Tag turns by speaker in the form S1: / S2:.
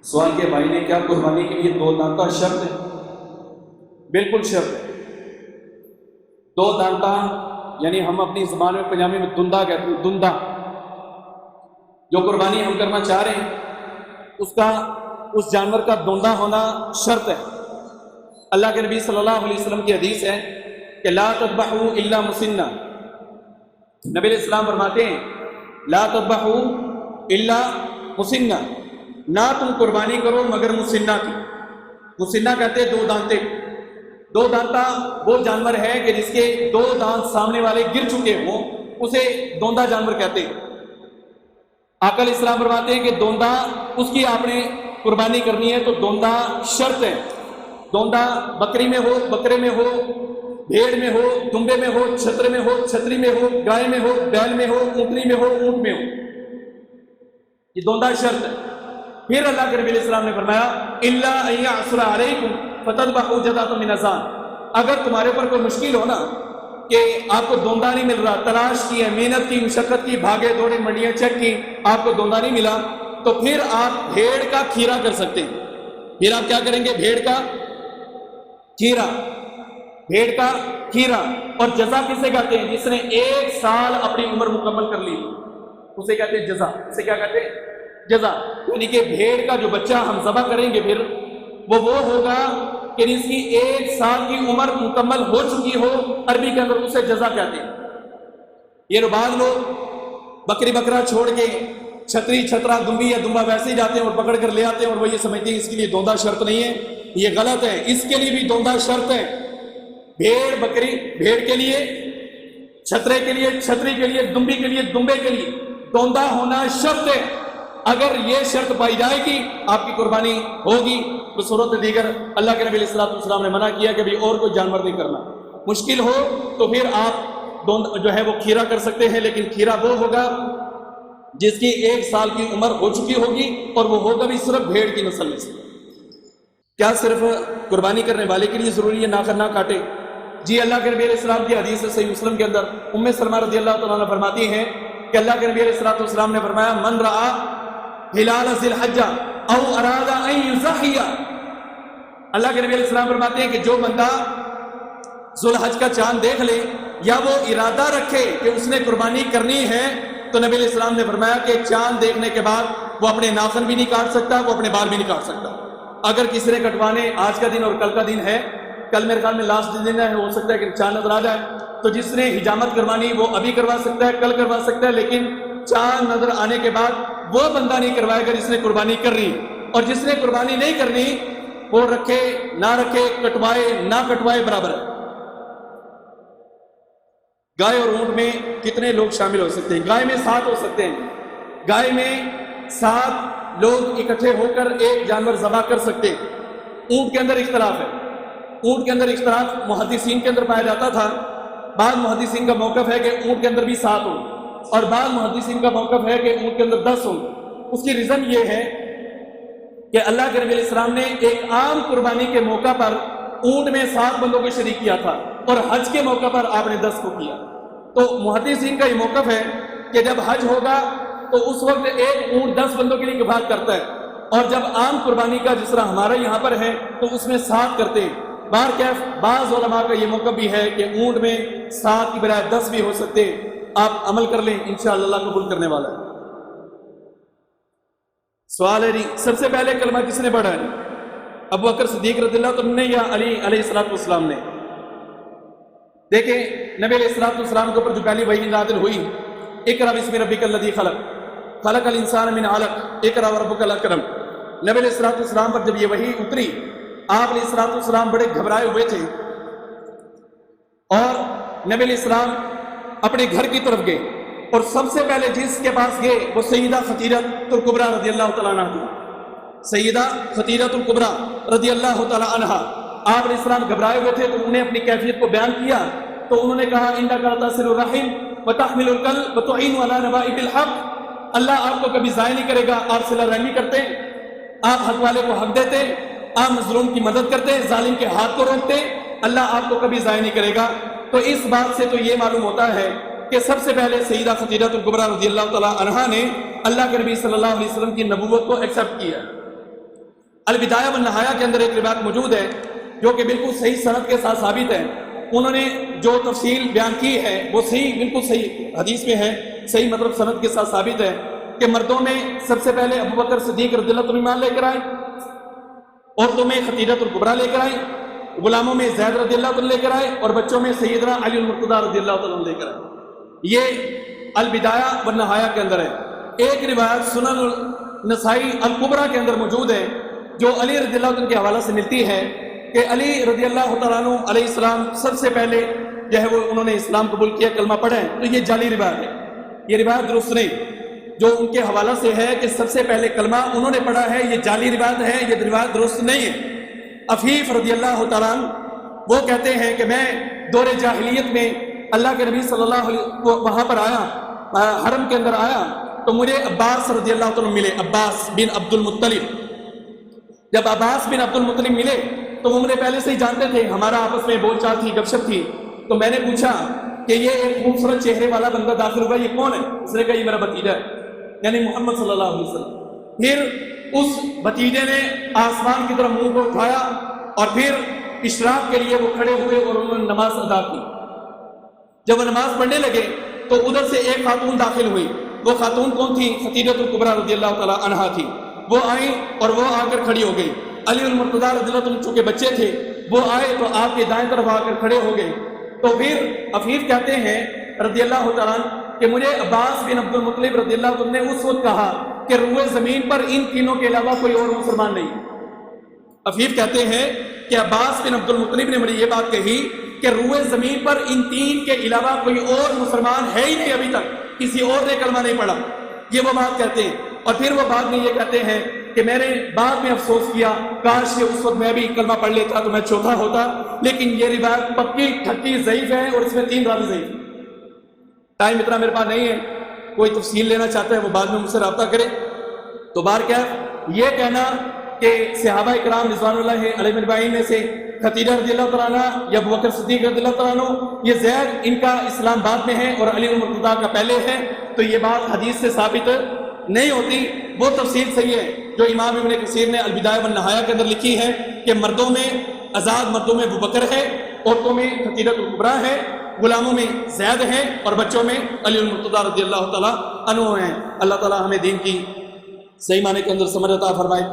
S1: سوال کیا بھائی نے، کیا قربانی کے لیے 2 دانتا شرط ہے؟ بالکل شرط ہے۔ 2 دانتا یعنی ہم اپنی زبان میں پنجابی میں دندا کہتے ہیں، دندا۔ جو قربانی ہم کرنا چاہ رہے ہیں اس جانور کا دوندا ہونا شرط ہے۔ اللہ کے نبی صلی اللہ علیہ وسلم کی حدیث ہے کہ لا تذبحوا الا مسنہ۔ نبی علیہ السلام فرماتے ہیں لا تذبحوا الا مسنہ، نہ تم قربانی کرو مگر مسنہ کی۔ مسنہ کہتے ہیں 2 دانتے۔ 2 دانتا وہ جانور ہے کہ جس کے 2 دانت سامنے والے گر چکے ہوں، اسے دوندا جانور کہتے ہیں۔ آقا علیہ السلام فرماتے ہیں کہ دوندا اس کی آپ نے قربانی کرنی ہے تو دوندا شرط ہے۔ دوندا بکری میں ہو، بکرے میں ہو، بھیڑ میں ہو، دمبے میں ہو، چھتر میں ہو، چھتری میں ہو، گائے میں ہو، بیل میں ہو، اونٹنی میں ہو، اونٹ میں ہو، یہ دوندا شرط ہے۔ پھر اللہ کے نبی علیہ السلام نے فرمایا الا ان یعسر علیکم فتذبحوا جزاۃ من اذان، اگر تمہارے اوپر کوئی مشکل ہو نا کہ آپ کو دوندا نہیں مل رہا، تلاش کی ہے، محنت کی، مشقت کی، بھاگے دوڑے، منڈیاں چیک کی، آپ کو دوندا نہیں ملا، تو پھر آپ بھیڑ کا کھیرا کر سکتے ہیں۔ پھر آپ کیا کریں گے؟ بھیڑ کا کھیرا، بھیڑ کا کھیرا۔ اور جزا کسے کہتے ہیں؟ جس نے 1 سال اپنی عمر مکمل کر لی اسے کہتے ہیں جزا۔ اسے کیا کہتے ہیں؟ جزا۔ یعنی کہ بھیڑ کا جو بچہ ہم ذبح کریں گے پھر وہ ہوگا کہ جس کی 1 سال کی عمر مکمل ہو چکی ہو، عربی کے اندر اسے جزا کہتے ہیں۔ یہ بعض لوگ بکری بکرا چھوڑ کے چھتری چھترا دمبی یا دمبا ویسے ہی جاتے ہیں اور پکڑ کر لے آتے ہیں اور وہ یہ سمجھتے ہیں اس کے لیے دوندا شرط نہیں ہے، یہ غلط ہے، اس کے لیے بھی دوندا شرط ہے۔ بھیڑ بکری، بھیڑ کے لیے، چھترے کے لیے، چھتری کے لیے، دمبی کے لیے، دمبے کے لیے دوندا ہونا شرط ہے۔ اگر یہ شرط پائی جائے گی آپ کی قربانی ہوگی۔ تو صورت دیگر اللہ کے نبی علیہ السلام نے منع کیا کہ بھی اور کوئی جانور نہیں کرنا۔ مشکل ہو تو پھر آپ جو ہے وہ کھیرا کر سکتے ہیں، لیکن کھیرا وہ ہوگا جس کی 1 سال کی عمر ہو چکی ہوگی اور وہ ہوگا بھی صرف بھیڑ کی نسل میں سے۔ کیا صرف قربانی کرنے والے کے لیے ضروری ہے نہ کاٹے؟ جی، اللہ کے نبی علیہ السلام کی حدیث صحیح مسلم کے اندر ام سلمہ رضی اللہ تعالیٰ عنہ فرماتی ہیں کہ اللہ کے نبی علیہ السلام نے فرمایا من رأى ہلال ذی الحجہ او اراد ان یضحی، اللہ کے نبی علیہ السلام فرماتے ہیں کہ جو بندہ ذوالحج کا چاند دیکھ لے یا وہ ارادہ رکھے کہ اس نے قربانی کرنی ہے، تو نبی علیہ السلام نے فرمایا کہ چاند دیکھنے کے بعد وہ اپنے ناخن بھی نہیں کاٹ سکتا، وہ اپنے بال بھی نہیں کاٹ سکتا۔ اگر کسی نے کٹوانے آج کا دن اور کل کا دن ہے، کل میرے خیال میں لاسٹ دن ہے، ہو سکتا ہے کہ چاند نظر آ جائے، تو جس نے حجامت کروانی وہ ابھی کروا سکتا ہے، کل کروا سکتا ہے، لیکن چاند نظر آنے کے بعد وہ بندہ نہیں کروائے گا جس نے قربانی کرنی۔ اور جس نے قربانی نہیں کرنی وہ رکھے نہ رکھے، کٹوائے نہ کٹوائے برابر ہے۔ گائے اور اونٹ میں کتنے لوگ شامل ہو سکتے ہیں؟ گائے میں 7 ہو سکتے ہیں۔ گائے میں 7 لوگ اکٹھے ہو کر ایک جانور ذبح کر سکتے ہیں۔ اونٹ کے اندر اختلاف ہے، اونٹ کے اندر اختلاف محدثین کے اندر پایا جاتا تھا۔ بعض محدثین کا موقف ہے کہ اونٹ کے اندر بھی 7 ہوں، اور بعض محدثین کا موقف ہے کہ اونٹ کے اندر 10 ہوں۔ اس کی ریزن یہ ہے کہ اللہ کے نبی علیہ السلام نے ایک عام قربانی کے موقع پر اونٹ میں 7 بندوں کو شریک کیا تھا، اور حج کے موقع پر آپ نے 10 کو کیا۔ تو محدثین کا یہ موقف ہے کہ جب حج ہوگا تو اس وقت ایک اونٹ 10 بندوں کے لیے کفایت کرتا ہے، اور جب عام قربانی کا جس طرح ہمارا یہاں پر ہے تو اس میں 7 کرتے ہیں۔ بہرکیف بعض علماء کا یہ موقف بھی ہے کہ اونٹ میں 7 کی بجائے 10 بھی ہو سکتے ہیں۔ آپ عمل کر لیں، انشاءاللہ اللہ قبول کرنے والا ہے۔ سوال ہے جی، سب سے پہلے کلمہ کس نے پڑھا ہے؟ ابو بکر صدیق رضی اللہ عنہ نے یا علی علیہ السلام نے؟ دیکھیں نبی علیہ السلام کے اوپر جو پہلی وحی نازل ہوئی، اقرأ بسم ربک الذی خلق خلق الانسان من علق اقرأ وربک الاکرم، نبی علیہ السلام پر جب یہ وحی اتری آپ علیہ السلام بڑے گھبرائے ہوئے تھے، اور نبی علیہ السلام اپنے گھر کی طرف گئے، اور سب سے پہلے جس کے پاس گئے وہ سیدہ خدیجہ الکبریٰ رضی اللہ تعالیٰ عنہ تھی۔ سیدہ خدیجہ الکبریٰ رضی اللہ تعالیٰ عنہ، آپ علیہ السلام گھبرائے ہوئے تھے تو انہوں نے اپنی کیفیت کو بیان کیا، تو انہوں نے کہا انک لتصل الرحم وتحمل الکل وتعین علی نوائب الحق، اللہ آپ کو کبھی ضائع نہیں کرے گا، آپ صلہ رحمی کرتے، آپ حق والے کو حق دیتے، آپ مظلوم کی مدد کرتے، ظالم کے ہاتھ کو روکتے، اللہ آپ کو کبھی ضائع نہیں کرے گا۔ تو اس بات سے تو یہ معلوم ہوتا ہے کہ سب سے پہلے سیدہ خدیجہ الکبریٰ رضی اللہ تعالیٰ عنہا نے اللہ کے نبی صلی اللہ علیہ وسلم کی نبوت کو ایکسیپٹ کیا۔ البدایہ والنہایہ کے اندر ایک روایت موجود ہے جو کہ بالکل صحیح سند کے ساتھ ثابت ہے. انہوں نے جو تفصیل بیان کی ہے وہ صحیح، بالکل صحیح حدیث میں ہے، صحیح مطلب سند کے ساتھ ثابت ہے کہ مردوں میں سب سے پہلے ابو بکر صدیق رضی اللہ عنہ ایمان لے کر آئے، عورتوں میں خدیجہ الکبریٰ لے کر آئے، غلاموں میں زید رضی اللہ عنہ لے کر آئے، اور بچوں میں سیدنا علی المرتضیٰ رضی اللہ عنہ لے کر آئے. یہ البدایہ والنہایہ کے اندر ہے. ایک روایت سنن النسائی الکبریٰ کے اندر موجود ہے جو علی رضی اللہ عنہ کے حوالہ سے ملتی ہے کہ علی رضی اللہ تعالیٰ عنہ علیہ السلام سب سے پہلے جو ہے وہ انہوں نے اسلام قبول کیا، کلمہ پڑھا ہے. تو یہ جعلی روایت ہے، یہ روایت درست نہیں. جو ان کے حوالہ سے ہے کہ سب سے پہلے کلمہ انہوں نے پڑھا ہے، یہ جعلی روایت ہے، یہ روایت درست نہیں ہے. عفیف رضی اللہ تعالیٰ عنہ وہ کہتے ہیں کہ میں دور جاہلیت میں اللہ کے نبی صلی اللہ علیہ وہاں پر آیا، حرم کے اندر آیا تو مجھے عباس رضی اللہ عنہ ملے، عباس بن عبد المطلب. جب عباس بن عبد المطلب ملے تو وہ مجھے پہلے سے ہی جانتے تھے، ہمارا آپس میں بول چال تھی، گپ شپ تھی. تو میں نے پوچھا کہ یہ ایک خوبصورت چہرے والا بندہ داخل ہوا، یہ کون ہے؟ اس نے کہا یہ میرا بھتیجا ہے، یعنی محمد صلی اللہ علیہ وسلم. پھر اس بھتیجے نے آسمان کی طرف منہ کو اٹھایا اور پھر اشراق کے لیے وہ کھڑے ہوئے اور انہوں نے نماز ادا کی. جب وہ نماز پڑھنے لگے تو ادھر سے ایک خاتون داخل ہوئی. وہ خاتون کون تھی؟ خدیجہ الکبریٰ رضی اللہ تعالیٰ عنہا تھی. وہ آئیں اور وہ آ کر کھڑی ہو گئی. علی المرتضیٰ رضی اللہ عنہ چونکہ بچے تھے وہ آئے تو آپ کے دائیں طرف آ کر کھڑے ہو گئے. تو پھر عفیف کہتے ہیں رضی اللہ تعالیٰ عنہ کہ مجھے عباس بن عبد المطلب رضی اللہ عنہ نے اس وقت کہا کہ روئے زمین پر ان تینوں کے علاوہ کوئی اور مسلمان نہیں. عفیف کہتے ہیں کہ عباس بن عبد المطلب نے مجھے یہ بات کہی کہ روئے زمین پر ان تین کے علاوہ کوئی اور مسلمان ہے ہی نہیں، ابھی تک کسی اور نے کلمہ نہیں پڑھا. یہ وہ بات کہتے ہیں. اور پھر وہ بعد میں یہ کہتے ہیں کہ میں نے بعد میں افسوس کیا، کاش کہ اس وقت میں بھی کلمہ پڑھ لیتا تو میں چوتھا ہوتا. لیکن یہ روایت پکی ٹھکی ضعیف ہے اور اس میں 3 راوی ضعیف. ٹائم اتنا میرے پاس نہیں ہے، کوئی تفصیل لینا چاہتا ہے وہ بعد میں مجھ سے رابطہ کرے. تو بار کیا یہ کہنا کہ صحابہ کرام رضوان اللہ علیہ اجمعین میں سے خدیجہ رضی اللہ تعالیٰ عنہ یا ابو بکر صدیق رضی اللہ تعالیٰ عنہ، یہ زید ان کا اسلام بعد میں ہے اور علی المرتضیٰ کا پہلے ہے، تو یہ بات حدیث سے ثابت نہیں ہوتی. وہ تفصیل صحیح ہے جو امام ابن کثیر نے البدایہ والنہایہ کے اندر لکھی ہے کہ مردوں میں آزاد مردوں میں ابو بکر ہے، عورتوں میں خدیجہ الکبریٰ ہے، غلاموں میں زید ہیں اور بچوں میں علی المرتضیٰ رضی اللہ تعالیٰ عنہ ہیں. اللہ تعالیٰ ہمیں دین کی صحیح معنی کے اندر سمجھ عطا فرمائے.